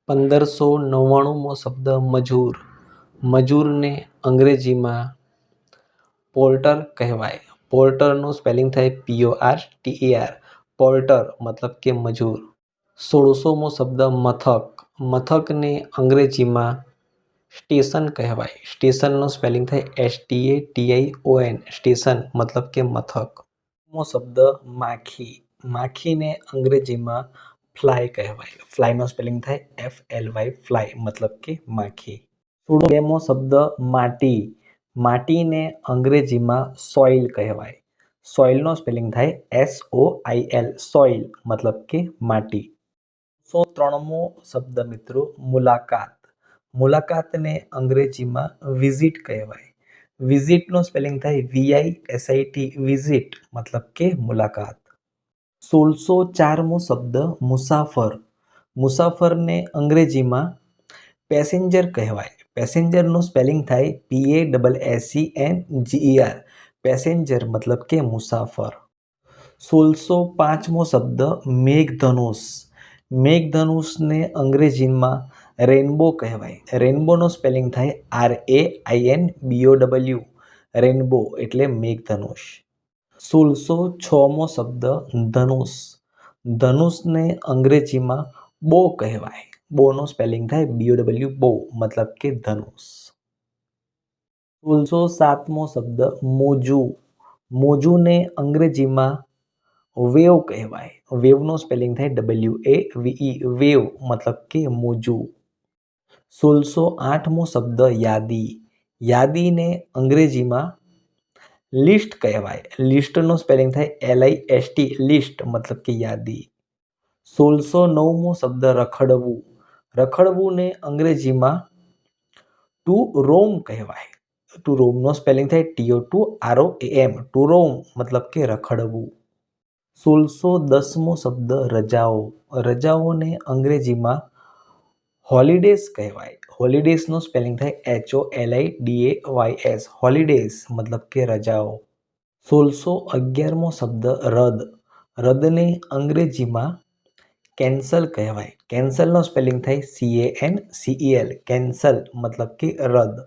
1599મો શબ્દ મજૂર. મજૂરને અંગ્રેજીમાં પોર્ટર કહેવાય. પોર્ટરનું સ્પેલિંગ થાય PORTER. પોર્ટર મતલબ કે મજૂર. 1600મો શબ્દ મથક. મથકને અંગ્રેજીમાં સ્ટેશન કહેવાય. સ્ટેશનનું સ્પેલિંગ થાય STATION. સ્ટેશન મતલબ કે મથક. મો શબ્દ માખી. માખીને અંગ્રેજીમાં ફ્લાય કહેવાય. ફ્લાયનો સ્પેલિંગ થાય FLY. ફ્લાય મતલબ કે માખી. 16મો શબ્દ માટી. માટીને અંગ્રેજીમાં સોઇલ કહેવાય. સોઇલનો સ્પેલિંગ થાય SOIL. સોઇલ મતલબ કે માટી. 103મો શબ્દ મિત્રો મુલાકાત. મુલાકાતને અંગ્રેજીમાં વિઝિટ કહેવાય. વિઝિટનો સ્પેલિંગ થાય VISIT. વિઝિટ મતલબ કે મુલાકાત. 1604મો શબ્દ મુસાફર. મુસાફરને અંગ્રેજીમાં પેસેન્જર કહેવાય. પેસેન્જરનું સ્પેલિંગ થાય PASSENGER. પેસેન્જર મતલબ કે મુસાફર. 1605મો શબ્દ મેઘધનુષ. મેઘધનુષને અંગ્રેજીમાં રેનબો કહેવાય. રેનબોનો સ્પેલિંગ થાય RAINBOW. રેનબો એટલે મેઘધનુષ. 1606મો શબ્દ ધનુષ. ધનુષને અંગ્રેજીમાં બો કહેવાય. બોનો સ્પેલિંગ થાય BOW. બો મતલબ કે ધનુષ. 1607મો શબ્દ મોજું. મોજુને અંગ્રેજીમાં વેવ કહેવાય. વેવનો સ્પેલિંગ થાય WAVE. વેવ મતલબ કે મોજું. 1608મો શબ્દ યાદી. યાદીને અંગ્રેજીમાં લિસ્ટ કહેવાય. લિસ્ટનો સ્પેલિંગ થાય LIST. લિસ્ટ મતલબ કે યાદી. 1609મો શબ્દ રખડવું. રખડવુંને અંગ્રેજીમાં ટુ રોમ કહેવાય. ટુ રોમનો સ્પેલિંગ થાય TO2ROAM. ટુ રોમ મતલબ કે રખડવું. 1610મો શબ્દ રજાઓ. રજાઓને અંગ્રેજીમાં હોલિડેઝ કહેવાય. હોલિડેઝનો સ્પેલિંગ થાય HOLIDAYS. હોલિડેઝ મતલબ કે રજાઓ. 1611મો શબ્દ રદ. રદને અંગ્રેજીમાં કેન્સલ કહેવાય. કેન્સલનો સ્પેલિંગ થાય CANCEL. કેન્સલ મતલબ કે રદ.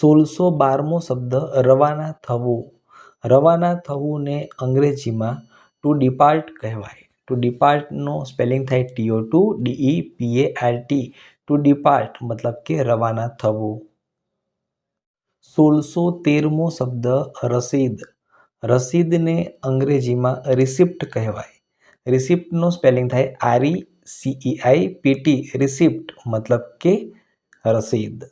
1612મો શબ્દ રવાના થવું. રવાના થવુંને અંગ્રેજીમાં ટુ ડિપાર્ટ કહેવાય. ટુ ડિપાર્ટનો સ્પેલિંગ થાય TO2DEPART. ટુ ડિપાર્ટ મતલબ કે રવાના થવું. 1613મો શબ્દ રસીદ. રસીદને અંગ્રેજીમાં રિસિપ્ટ કહેવાય. રિસિપ્ટનો સ્પેલિંગ થાય RECEIPT. રિસિપ્ટ મતલબ કે રસીદ.